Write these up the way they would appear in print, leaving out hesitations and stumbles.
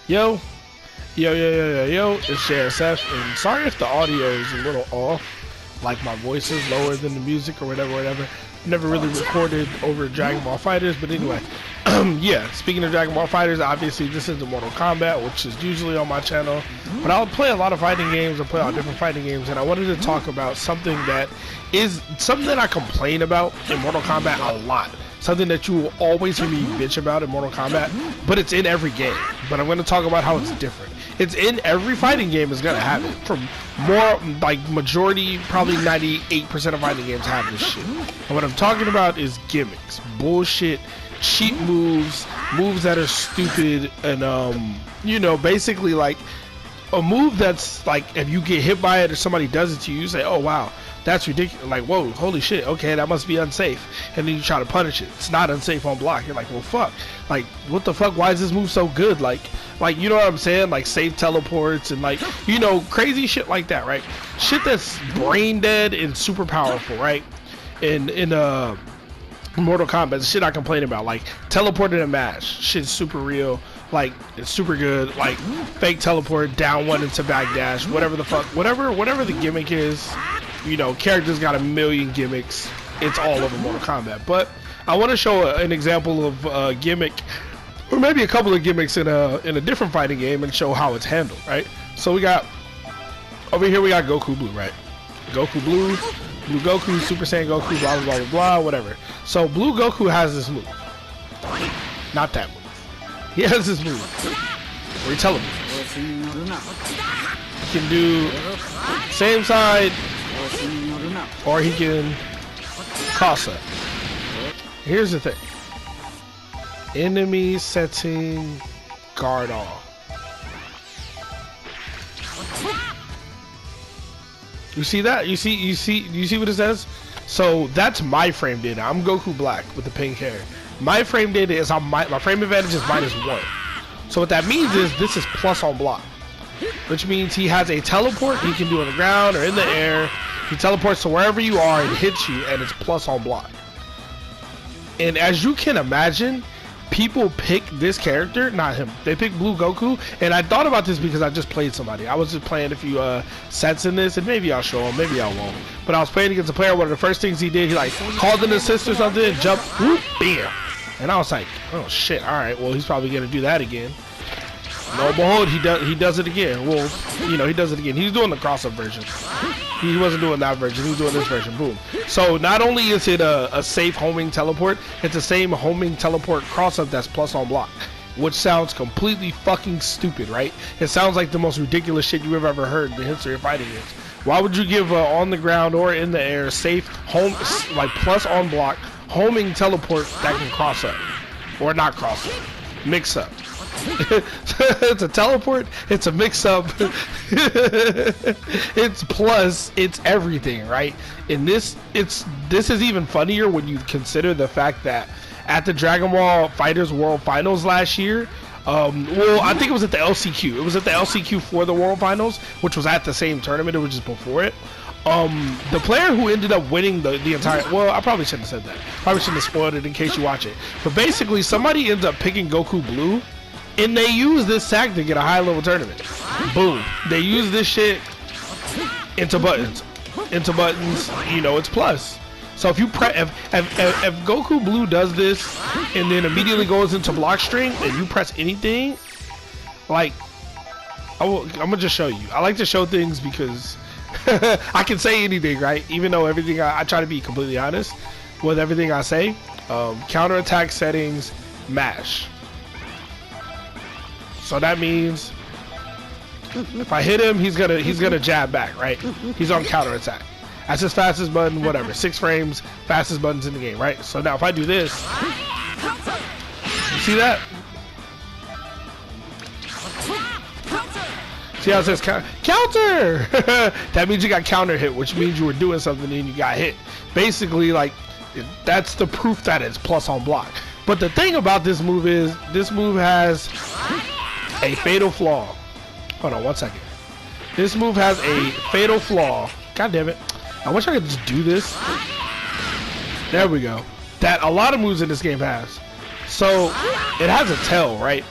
Yo, yo, it's JSF, and sorry if the audio is a little off, like my voice is lower than the music or whatever. Never really recorded over Dragon Ball Fighters, but anyway, yeah, speaking of Dragon Ball Fighters, obviously this isn't Mortal Kombat, which is usually on my channel, but I'll play a lot of fighting games, I'll play out different fighting games, and I wanted to talk about something that is something that I complain about in Mortal Kombat a lot. Something that you will always hear me bitch about in Mortal Kombat, but it's in every game. But I'm going to talk about how it's different. It's in every fighting game is going to have it. From more, like, majority, probably 98% of fighting games have this shit. And what I'm talking about is gimmicks. Bullshit, cheap moves, moves that are stupid, and, you know, basically, like, a move that's, like, if you get hit by it or somebody does it to you, you say, oh, wow. That's ridiculous. Like, whoa, holy shit, okay, that must be unsafe. And then you try to punish it. It's not unsafe on block. You're like, well, fuck. Like, what the fuck? Why is this move so good? Like, you know what I'm saying? Like, safe teleports and, like, you know, crazy shit like that, right? Shit that's brain dead and super powerful, right? In Mortal Kombat, shit I complain about, like, teleporting and mash. Shit's super real. Like, it's super good. Like, fake teleport, down one into backdash, whatever the fuck, whatever the gimmick is. You know, characters got a million gimmicks. It's all over Mortal Kombat. But I want to show an example of a gimmick, or maybe a couple of gimmicks in a different fighting game, and show how it's handled, right? So we got over here, we got Goku Blue, right? Goku Blue, Blue Goku, Super Saiyan Goku, blah blah blah blah blah, whatever. So Blue Goku has this move, not that move. He has this move where he teleports. He can do same side, or he can cross up. Here's the thing. Enemy setting guard off. You see that? You see what it says? So that's my frame data. I'm Goku Black with the pink hair. My frame data is my frame advantage is -1. So what that means is this is plus on block, which means he has a teleport he can do on the ground or in the air. He teleports to wherever you are and hits you, and it's plus on block. And as you can imagine, people pick this character, not him. They pick Blue Goku, and I thought about this because I just played somebody. I was just playing a few sets in this, and maybe I'll show him, maybe I won't. But I was playing against a player. One of the first things he did, he like called an assist or something, jumped, whoop, bam. And I was like, oh shit, all right, well he's probably gonna do that again. Lo and behold, he does it again. Well, you know, he does it again. He's doing the cross-up version. He wasn't doing that version. He was doing this version. Boom. So not only is it a safe homing teleport, it's the same homing teleport cross-up that's plus on block, which sounds completely fucking stupid, right? It sounds like the most ridiculous shit you've ever heard in the history of fighting games. Why would you give on the ground or in the air safe home, like plus on block homing teleport that can cross up or not cross up, mix up? It's a teleport, it's a mix-up, it's plus, it's everything, right? And this is even funnier when you consider the fact that at the Dragon Ball Fighters World Finals last year, well, I think it was at the LCQ. It was at the LCQ for the World Finals, which was at the same tournament, it was just before it. The player who ended up winning the entire, well, I probably shouldn't have said that. Probably shouldn't have spoiled it in case you watch it. But basically, somebody ends up picking Goku Blue, and they use this tactic to get a high level tournament. Boom. They use this shit into buttons. You know, it's plus. So if you if Goku Blue does this and then immediately goes into block string and you press anything, like I'm gonna just show you. I like to show things because I can say anything, right? Even though everything I try to be completely honest with everything I say. Counter attack settings, mash. So that means if I hit him, he's gonna jab back, right? He's on counter attack. That's his fastest button, whatever. 6 frames, fastest buttons in the game, right? So now if I do this, you see that? See how it says counter? That means you got counter hit, which means you were doing something and you got hit. Basically, like, that's the proof that it's plus on block. But the thing about this move is, this move has a fatal flaw. Hold on 1 second. This move has a fatal flaw. God damn it. I wish I could just do this. There we go. That a lot of moves in this game has. So it has a tail, right?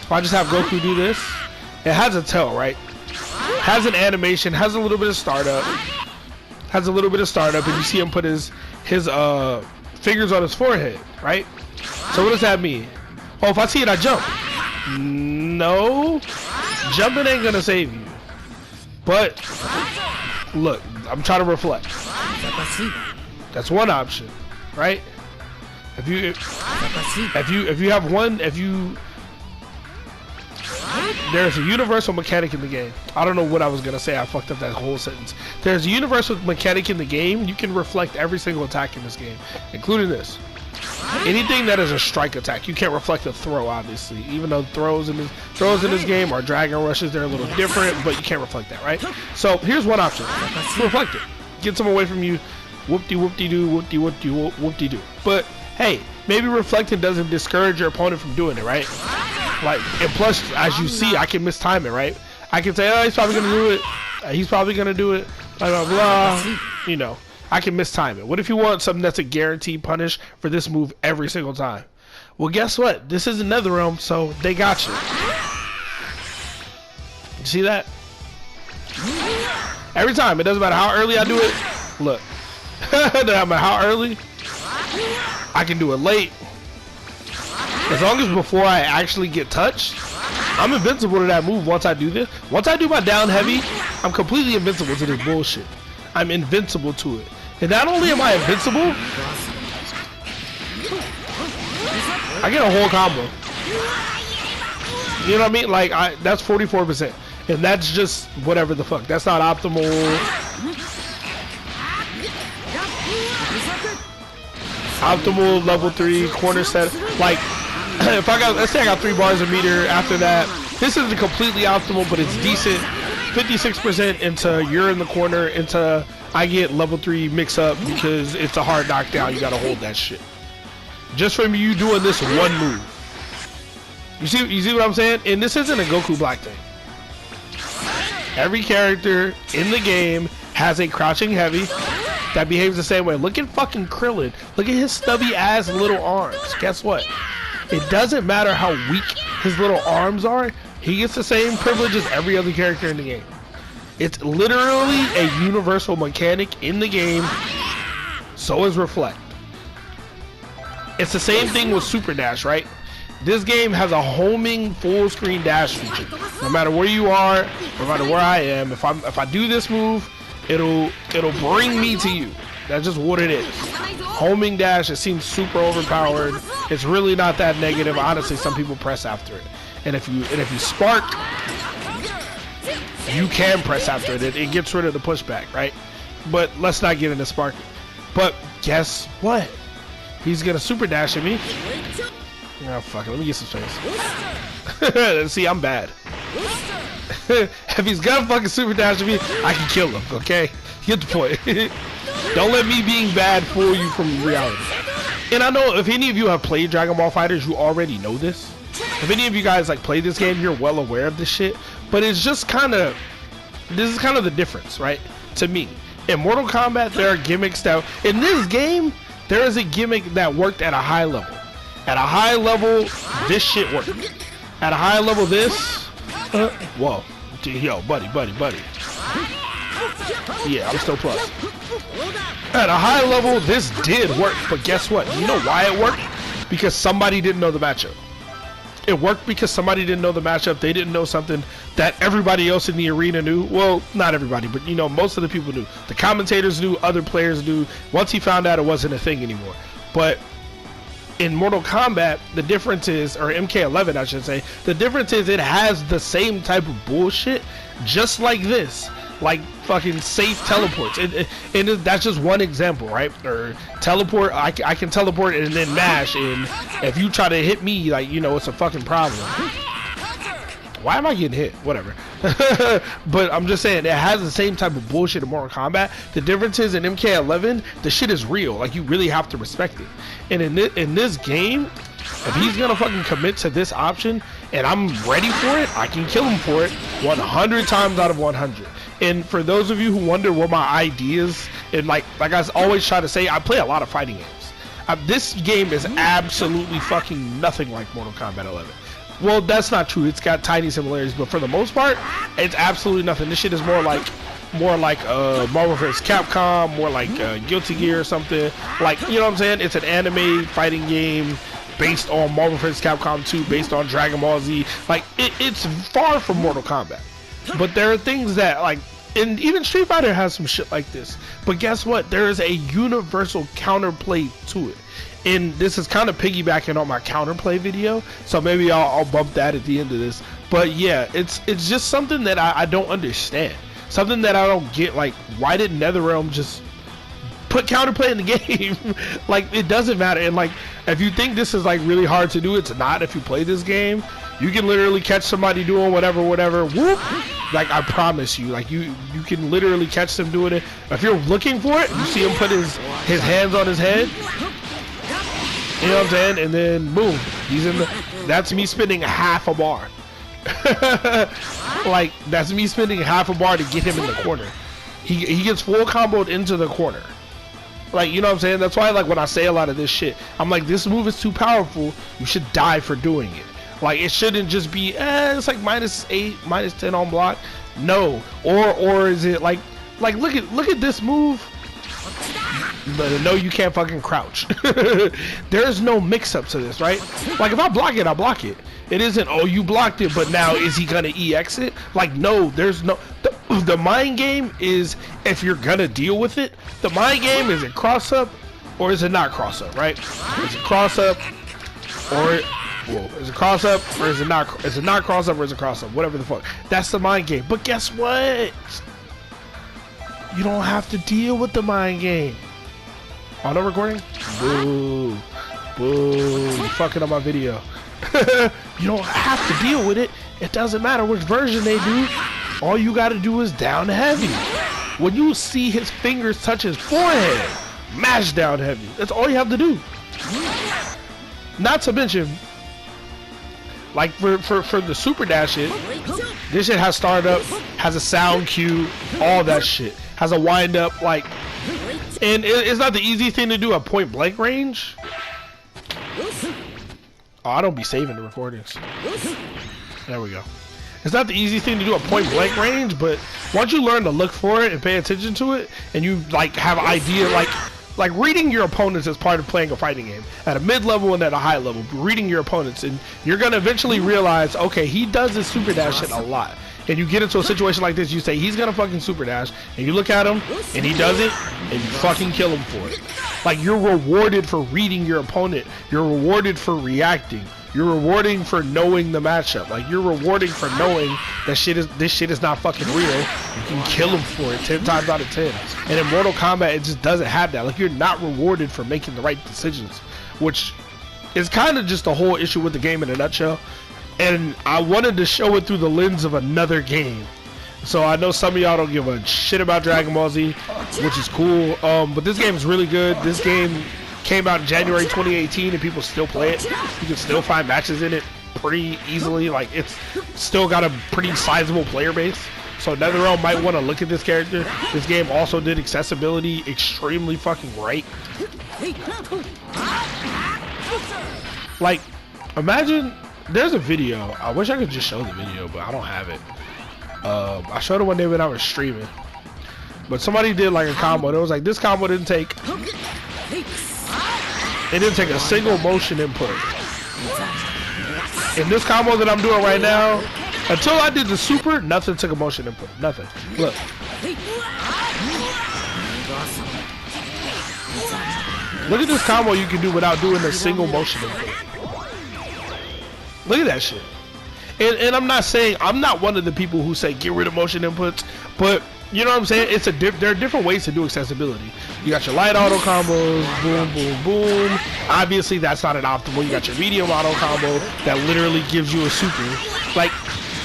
if I just have Goku do this, it has a tail, right? Has an animation, has a little bit of startup. Has a little bit of startup, and you see him put his fingers on his forehead, right? So what does that mean? Oh, if I see it, I jump. No, jumping ain't gonna save you. But look, I'm trying to reflect. That's one option, right? If you have one, there's a universal mechanic in the game. I don't know what I was gonna say. I fucked up that whole sentence. There's a universal mechanic in the game. You can reflect every single attack in this game, including this. Anything that is a strike attack, you can't reflect a throw, obviously. Even though throws in this game are dragon rushes, they're a little different, but you can't reflect that, right? So here's one option: reflect it. Get some away from you. Whoop-de-whoop-de-doo, whoop-de-whoop-de-whoop, whoop-de-doo. But hey, maybe reflecting doesn't discourage your opponent from doing it, right? Like, and plus, as you see, I can mistime it, right? I can say, oh, he's probably gonna do it. He's probably gonna do it. Blah blah blah. You know, I can mistime it. What if you want something that's a guaranteed punish for this move every single time? Well, guess what? This is another realm, so they got you. You see that? Every time, it doesn't matter how early I do it. Look, no matter how early, I can do it late. As long as before I actually get touched, I'm invincible to that move once I do this. Once I do my down heavy, I'm completely invincible to this bullshit. I'm invincible to it. And not only am I invincible, I get a whole combo. You know what I mean? Like, that's 44%. And that's just whatever the fuck. That's not optimal. Optimal level 3 corner set. Like, if I got, let's say I got 3 bars a meter after that. This isn't completely optimal, but it's decent. 56% into you're in the corner, into I get level 3 mix up because it's a hard knockdown. You gotta hold that shit. Just from you doing this one move. You see what I'm saying? And this isn't a Goku Black thing. Every character in the game has a crouching heavy that behaves the same way. Look at fucking Krillin. Look at his stubby ass little arms. Guess what? It doesn't matter how weak his little arms are. He gets the same privilege as every other character in the game. It's literally a universal mechanic in the game. So is Reflect. It's the same thing with Super Dash, right? This game has a homing full screen dash feature. No matter where you are, no matter where I am, if I do this move, it'll bring me to you. That's just what it is. Homing dash, it seems super overpowered. It's really not that negative. Honestly, some people press after it. And if you spark, you can press after it. It gets rid of the pushback, right? But let's not get into sparking. But guess what? He's gonna super dash at me. Oh fuck it, let me get some space. See, I'm bad. If he's gonna fucking super dash at me, I can kill him, okay? Get the point. Don't let me being bad fool you from reality. And I know if any of you have played Dragon Ball FighterZ, you already know this. If any of you guys like play this game, you're well aware of this shit. But it's just this is kind of the difference, right? To me. In Mortal Kombat, there are gimmicks that, in this game, there is a gimmick that worked at a high level. At a high level, this shit worked. At a high level, this, whoa, yo, buddy. Yeah, I'm still plus. At a high level, this did work, but guess what? You know why it worked? Because somebody didn't know the matchup. It worked because somebody didn't know the matchup. They didn't know something that everybody else in the arena knew. Well, not everybody, but you know, most of the people knew. The commentators knew, other players knew. Once he found out, it wasn't a thing anymore. But in Mortal Kombat, the difference is, or MK11 I should say, the difference is it has the same type of bullshit, just like this. Like fucking safe teleports. And that's just one example, right? Or teleport, I can teleport and then mash, and if you try to hit me, like, you know, it's a fucking problem. Why am I getting hit? Whatever. But I'm just saying, it has the same type of bullshit in Mortal Kombat. The difference is in MK11, the shit is real. Like, you really have to respect it. And in this game, if he's gonna fucking commit to this option, and I'm ready for it, I can kill him for it 100 times out of 100. And for those of you who wonder what my ideas, and like I always try to say, I play a lot of fighting games. This game is absolutely fucking nothing like Mortal Kombat 11. Well, that's not true. It's got tiny similarities, but for the most part, it's absolutely nothing. This shit is more like Marvel vs. Capcom, more like Guilty Gear or something. Like, you know what I'm saying? It's an anime fighting game based on Marvel vs. Capcom 2, based on Dragon Ball Z. Like, it's far from Mortal Kombat. But there are things that, like, and even Street Fighter has some shit like this. But guess what? There is a universal counterplay to it. And this is kind of piggybacking on my counterplay video, so maybe I'll bump that at the end of this. But yeah, it's just something that I don't understand. Something that I don't get. Like, why did NetherRealm just put counterplay in the game? Like, it doesn't matter. And like, if you think this is like really hard to do, it's not. If you play this game, you can literally catch somebody doing whatever, whoop. Like, I promise you, like, you can literally catch them doing it. If you're looking for it, you see him put his hands on his head. You know what I'm saying? And then boom, he's in the. That's me spending half a bar. Like, that's me spending half a bar to get him in the corner. He gets full comboed into the corner. Like, you know what I'm saying? That's why, like, when I say a lot of this shit, I'm like, this move is too powerful. You should die for doing it. Like, it shouldn't just be, it's like -8, -10 on block. No, or is it like look at this move. But no, you can't fucking crouch. There's no mix-up to this, right? Like, if I block it, I block it. It isn't, oh, you blocked it, but now is he gonna EX it? Like, no, there's no. The mind game is, if you're gonna deal with it, the mind game is it cross up or is it not cross up, right? Is it cross up or is it cross up or is it not? Is it not cross up or is it cross up? Whatever the fuck. That's the mind game. But guess what? You don't have to deal with the mind game. Auto recording? Boo. Boo. You're fucking up my video. You don't have to deal with it. It doesn't matter which version they do. All you gotta do is down heavy. When you see his fingers touch his forehead, mash down heavy. That's all you have to do. Not to mention, like, for the super dash shit, this shit has startup, has a sound cue, all that shit. Has a wind up, like, and it's not the easy thing to do at point blank range. Oh, I don't be saving the recordings. There we go. It's not the easy thing to do at point blank range, but once you learn to look for it and pay attention to it, and you like have an idea, like reading your opponents is part of playing a fighting game at a mid-level and at a high level. Reading your opponents, and you're gonna eventually realize, okay, he does this super dash shit a lot. And you get into a situation like this, you say he's gonna fucking super dash, and you look at him and he does it, and you fucking kill him for it. Like, you're rewarded for reading your opponent. You're rewarded for reacting. You're rewarding for knowing the matchup. Like, you're rewarding for knowing that this shit is not fucking real. You can kill him for it 10 times out of 10. And in Mortal Kombat, it just doesn't have that. Like, you're not rewarded for making the right decisions, which is kind of just the whole issue with the game in a nutshell. And I wanted to show it through the lens of another game. So I know some of y'all don't give a shit about Dragon Ball Z, which is cool. But this game is really good. This game came out in January 2018 and people still play it. You can still find matches in it pretty easily. Like, it's still got a pretty sizable player base. So NetherRealm might want to look at this character. This game also did accessibility extremely fucking right. Like, imagine, there's a video. I wish I could just show the video, but I don't have it. I showed it one day when I was streaming. But somebody did like a combo. And it was like, this combo didn't take a single motion input. In this combo that I'm doing right now, until I did the super, nothing took a motion input. Nothing. Look. Look at this combo you can do without doing a single motion input. Look at that shit. And I'm not saying, I'm not one of the people who say get rid of motion inputs, but you know what I'm saying? It's there are different ways to do accessibility. You got your light auto combos, boom, boom, boom. Obviously, that's not an optimal. You got your medium auto combo that literally gives you a super. Like,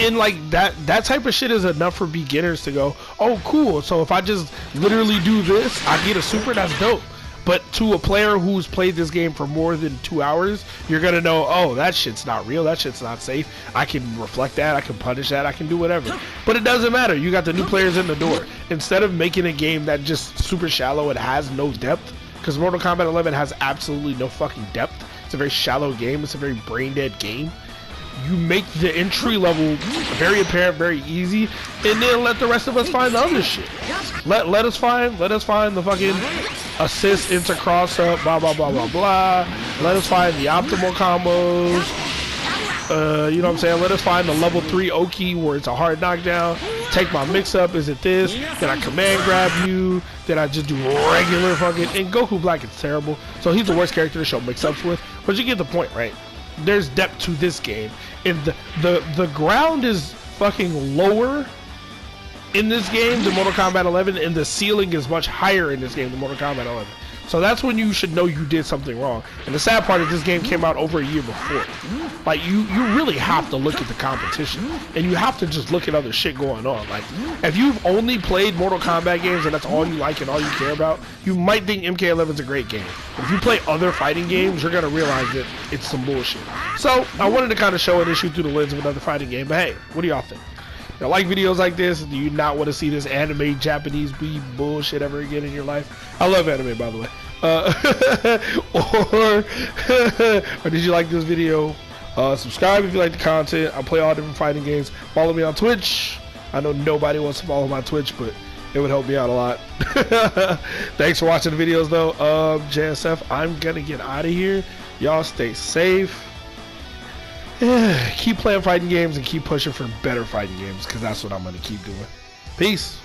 and like that type of shit is enough for beginners to go, oh, cool. So if I just literally do this, I get a super. That's dope. But to a player who's played this game for more than 2 hours, you're gonna know, oh, that shit's not real, that shit's not safe. I can reflect that, I can punish that, I can do whatever. But it doesn't matter, you got the new players in the door. Instead of making a game that just super shallow and has no depth, because Mortal Kombat 11 has absolutely no fucking depth. It's a very shallow game, it's a very brain dead game. you make the entry level very apparent, very easy, and then let the rest of us find the other shit. Let us find the fucking assist into cross up, blah blah blah blah blah. Let us find the optimal combos. You know what I'm saying? Let us find the level 3 Oki where it's a hard knockdown. Take my mix up. Is it this? Then I command grab you. Then I just do regular fucking. And Goku Black is terrible, so he's the worst character to show mix ups with. But you get the point, right? There's depth to this game, and the ground is fucking lower in this game than Mortal Kombat 11, and the ceiling is much higher in this game than Mortal Kombat 11. So that's when you should know you did something wrong. And the sad part is this game came out over a year before. Like, you really have to look at the competition, and you have to just look at other shit going on. Like, if you've only played Mortal Kombat games and that's all you like and all you care about, you might think MK11 is a great game. But if you play other fighting games, you're gonna realize that it's some bullshit. So I wanted to kind of show an issue through the lens of another fighting game. But hey, what do y'all think? Y'all like videos like this? Do you not want to see this anime Japanese weeb bullshit ever again in your life? I love anime, by the way. Or did you like this video? Subscribe if you like the content. I play all different fighting games. Follow me on Twitch. I know nobody wants to follow my Twitch, but it would help me out a lot. Thanks for watching the videos, though. JSF, I'm gonna get out of here. Y'all stay safe. Keep playing fighting games and keep pushing for better fighting games, because that's what I'm going to keep doing. Peace.